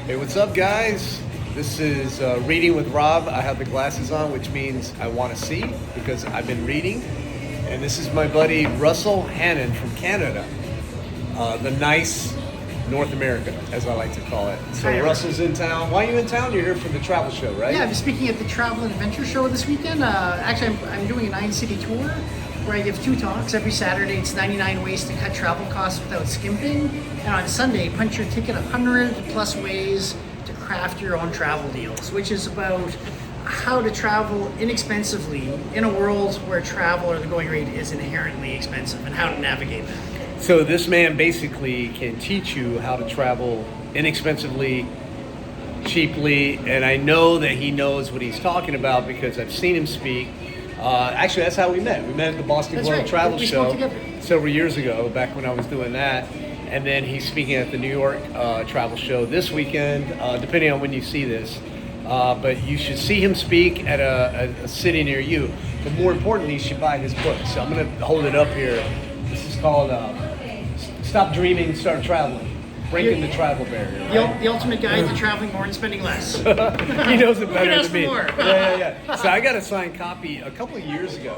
Hey, what's up, guys? This is Reading with Rob. I have the glasses on, which means I want to see because I've been reading. And this is my buddy Russell Hannon from Canada, the nice North America, as I like to call it. So Hi, Russell's in town. Why are you in town? You're here for the travel show, right? Yeah, I'm speaking at the Travel and Adventure Show this weekend. Actually, I'm doing a 9-city tour where I give 2 talks. Every Saturday, it's 99 ways to cut travel costs without skimping. And on Sunday, punch your ticket 100 plus ways to craft your own travel deals, which is about how to travel inexpensively in a world where travel or the going rate is inherently expensive and how to navigate that. So this man basically can teach you how to travel inexpensively, cheaply, and I know that he knows what he's talking about because I've seen him speak. Actually, that's how we met. We met at the Boston That's Globe right. Travel We Show spoke together. several years ago, back when I was doing that. And then he's speaking at the New York Travel Show this weekend, depending on when you see this. But you should see him speak at a city near you. But more importantly, you should buy his book. So I'm going to hold it up here. This is called Stop Dreaming, Start Traveling. Breaking the Travel Barrier. Right? The ultimate guide to traveling more and spending less. He knows it better ask than me. for more. Yeah. So I got a signed copy a couple of years ago.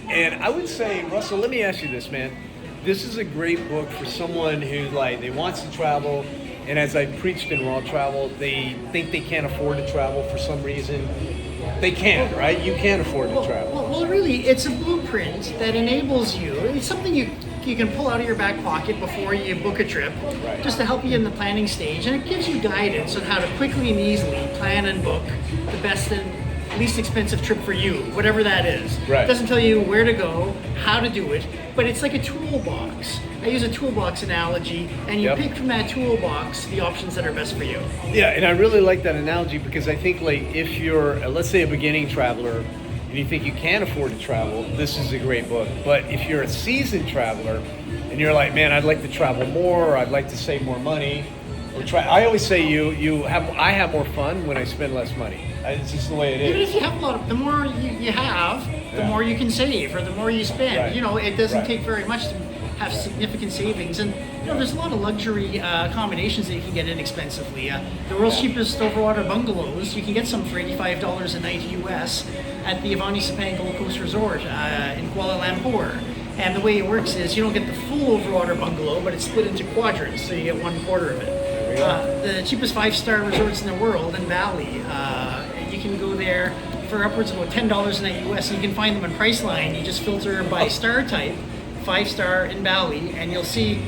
And I would say, Russell, let me ask you this, man. This is a great book for someone who they wants to travel, and as I preached in RawTravel, they think they can't afford to travel for some reason. They can, right? You can afford to travel. Well, really, it's a blueprint that enables you. It's something you can pull out of your back pocket before you book a trip, Right. just to help you in the planning stage, and it gives you guidance on how to quickly and easily plan and book the best and least expensive trip for you, whatever that is. Right. It doesn't tell you where to go, how to do it, but it's like a toolbox. I use a toolbox analogy, and you Yep. pick from that toolbox the options that are best for you. Yeah, and I really like that analogy because I think if you're, let's say, a beginning traveler and you think you can't afford to travel, this is a great book. But if you're a seasoned traveler and you're like, man, I'd like to travel more, or I'd like to save more money, I always say I have more fun when I spend less money. It's just the way it Even is. if you have a lot, the more you have, the Yeah. more you can save, or the more you spend. Right. It doesn't Right. take very much to have significant savings. And there's a lot of luxury accommodations that you can get inexpensively. The world's cheapest overwater bungalows, you can get some for $85 a night US at the Avani Sepang Gold Coast Resort in Kuala Lumpur. And the way it works is you don't get the full overwater bungalow, but it's split into quadrants, so you get 1/4 of it. The cheapest 5-star resorts in the world in Bali, you can go there for upwards of about $10 a night US. You can find them on Priceline. You just filter by star type, 5-star in Bali, and you'll see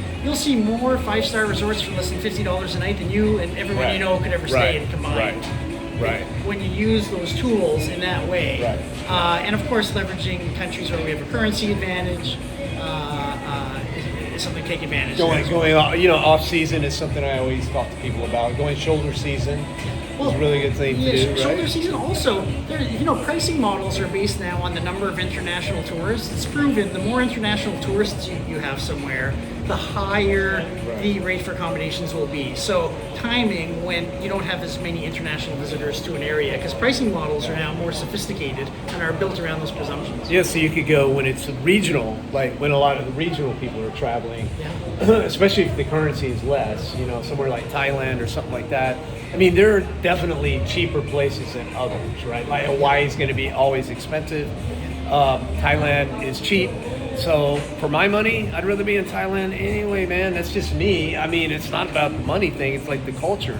more 5-star resorts for less than $50 a night than you and everyone Right. you know could ever stay in combined. Right. When you use those tools in that way, Right. and of course leveraging countries where we have a currency advantage, is something to take advantage of. Going off season is something I always talk to people about. Going shoulder season is a really good thing to do, shoulder right? season also, pricing models are based now on the number of international tourists. It's proven the more international tourists you have somewhere, the higher the rate for accommodations will be. So timing when you don't have as many international visitors to an area, because pricing models are now more sophisticated and are built around those presumptions. Yeah, so you could go when it's regional, like when a lot of the regional people are traveling, Yeah. especially if the currency is less, somewhere like Thailand or something like that. I mean, there are definitely cheaper places than others, right? Like Hawaii is going to be always expensive. Thailand is cheap. So for my money, I'd rather be in Thailand anyway, man. That's just me. I mean, it's not about the money thing. It's like the culture.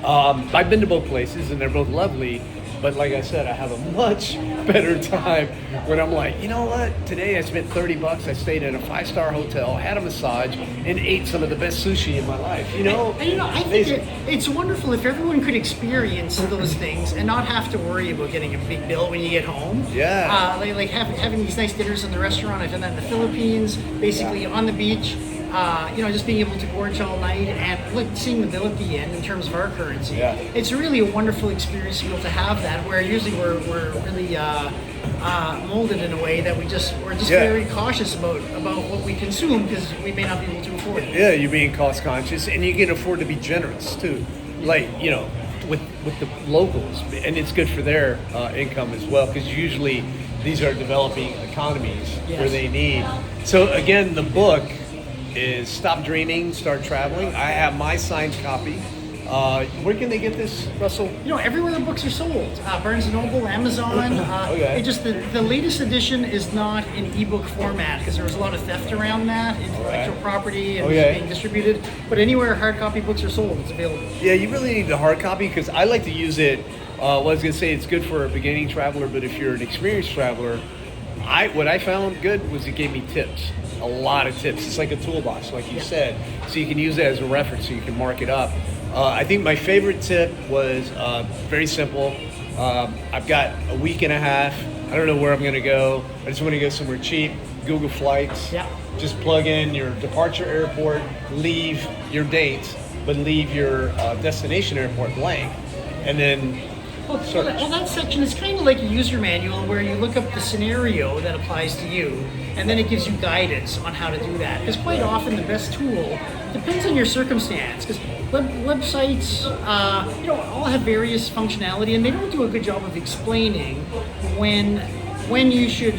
I've been to both places and they're both lovely. But like I said, I have a much better time when I'm like, you know what? Today I spent $30. I stayed in a 5-star hotel, had a massage, and ate some of the best sushi in my life. I think it's wonderful if everyone could experience those things and not have to worry about getting a big bill when you get home. Yeah. Like having these nice dinners in the restaurant. I've done that in the Philippines, basically on the beach. Just being able to gorge all night and seeing the bill at the end in terms of our currency. Yeah. It's really a wonderful experience to be able to have that, where usually we're really molded in a way that we're just very cautious about what we consume because we may not be able to afford it. Yeah, you're being cost conscious, and you can afford to be generous too. Like with the locals, and it's good for their income as well because usually these are developing economies where they need. So again, the book is Stop Dreaming, Start Traveling. I have my signed copy. Where can they get this, Russell? Everywhere books are sold. Barnes & Noble, Amazon. Okay. It just the latest edition is not in ebook format because there was a lot of theft around that, intellectual property, and it's being distributed. But anywhere hard copy books are sold, it's available. Yeah, you really need the hard copy because I like to use it. I was going to say it's good for a beginning traveler, but if you're an experienced traveler, what I found good was it gave me tips. A lot of tips. It's like a toolbox, like you said. So you can use it as a reference, so you can mark it up. I think my favorite tip was very simple. I've got a week and a half. I don't know where I'm going to go. I just want to go somewhere cheap. Google flights. Yeah. Just plug in your departure airport, leave your dates, but leave your destination airport blank. And then Well, that section is kind of like a user manual where you look up the scenario that applies to you, and then it gives you guidance on how to do that. Because quite often the best tool depends on your circumstance. Because websites, all have various functionality, and they don't do a good job of explaining when you should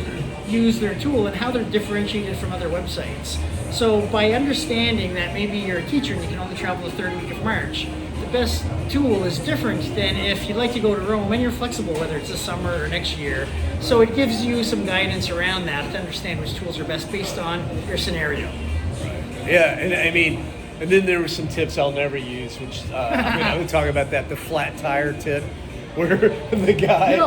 use their tool and how they're differentiated from other websites. So by understanding that maybe you're a teacher and you can only travel the third week of March, the best tool is different than if you'd like to go to Rome and you're flexible, whether it's this summer or next year. So it gives you some guidance around that to understand which tools are best based on your scenario. Yeah, and I mean, and then there were some tips I'll never use, which I would talk about that, the flat tire tip, where the guy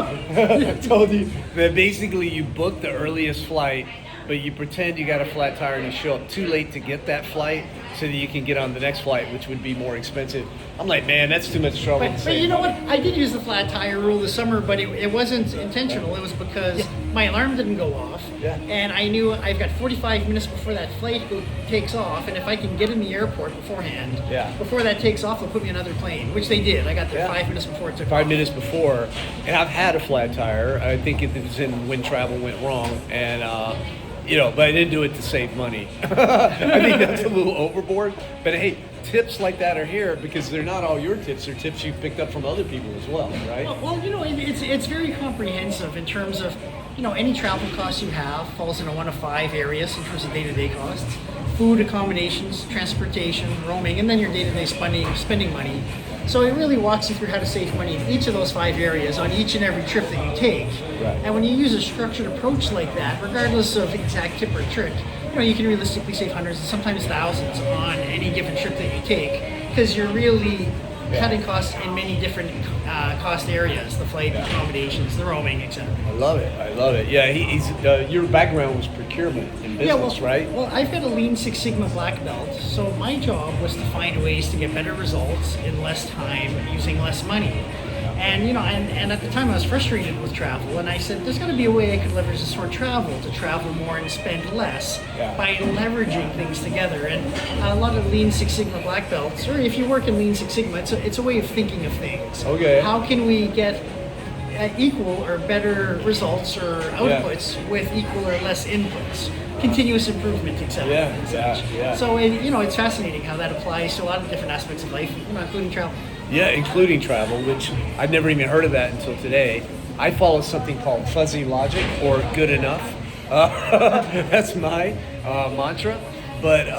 told you that basically you book the earliest flight, but you pretend you got a flat tire and you show up too late to get that flight so that you can get on the next flight, which would be more expensive. I'm like, man, that's too much trouble. But you know what? I did use the flat tire rule this summer, but it wasn't intentional. It was because my alarm didn't go off. Yeah. And I knew I've got 45 minutes before that flight takes off, and if I can get in the airport beforehand, before that takes off, they'll put me on another plane, which they did. I got there 5 minutes before it took off. 5 minutes before. And I've had a flat tire. I think it was in when travel went wrong. And, but I didn't do it to save money. I think that's a little overboard. But hey, tips like that are here because they're not all your tips. They're tips you've picked up from other people as well, right? Well, it's very comprehensive in terms of, any travel costs you have falls into one of 5 areas in terms of day-to-day costs. Food, accommodations, transportation, roaming, and then your day-to-day spending money. So it really walks you through how to save money in each of those 5 areas on each and every trip that you take. Right. And when you use a structured approach like that, regardless of exact tip or trick, you can realistically save hundreds and sometimes thousands on any given trip that you take because you're really cutting costs in many different cost areas, the flight, the accommodations, the roaming, etc. I love it. Yeah, he's your background was procurement in business, right? Well, I've got a Lean Six Sigma black belt, so my job was to find ways to get better results in less time using less money. And and at the time I was frustrated with travel, and I said, there's got to be a way I could leverage this sort of travel to travel more and spend less by leveraging things together. And a lot of Lean Six Sigma black belts, or if you work in Lean Six Sigma, it's a way of thinking of things. Okay. How can we get equal or better results or outputs with equal or less inputs? Continuous improvement, etc. Yeah. So it's fascinating how that applies to a lot of different aspects of life, including travel. Yeah, including travel, which I'd never even heard of that until today. I follow something called fuzzy logic or good enough. That's my mantra. But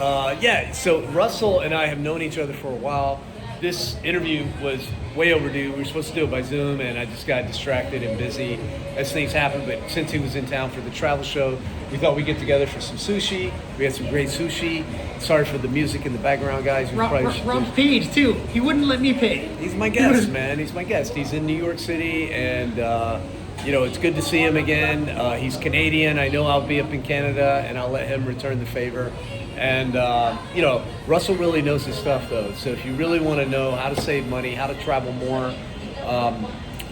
so Russell and I have known each other for a while. This interview was way overdue. We were supposed to do it by Zoom, and I just got distracted and busy as things happened. But since he was in town for the travel show, we thought we'd get together for some sushi. We had some great sushi. Sorry for the music in the background, guys. Rob paid, too. He wouldn't let me pay. He's my guest, man. He's my guest. He's in New York City, and it's good to see him again. He's Canadian. I know I'll be up in Canada, and I'll let him return the favor. And, Russell really knows his stuff, though. So if you really want to know how to save money, how to travel more,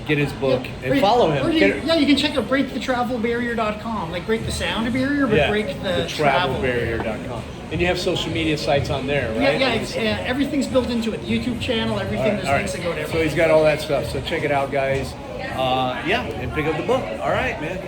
get his book and follow him. You can check out breakthetravelbarrier.com. Like break the sound barrier, but break the travelbarrier.com. And you have social media sites on there, right? Everything's built into it. The YouTube channel, everything, there's links that go to everything. So he's got all that stuff. So check it out, guys. And pick up the book. All right, man.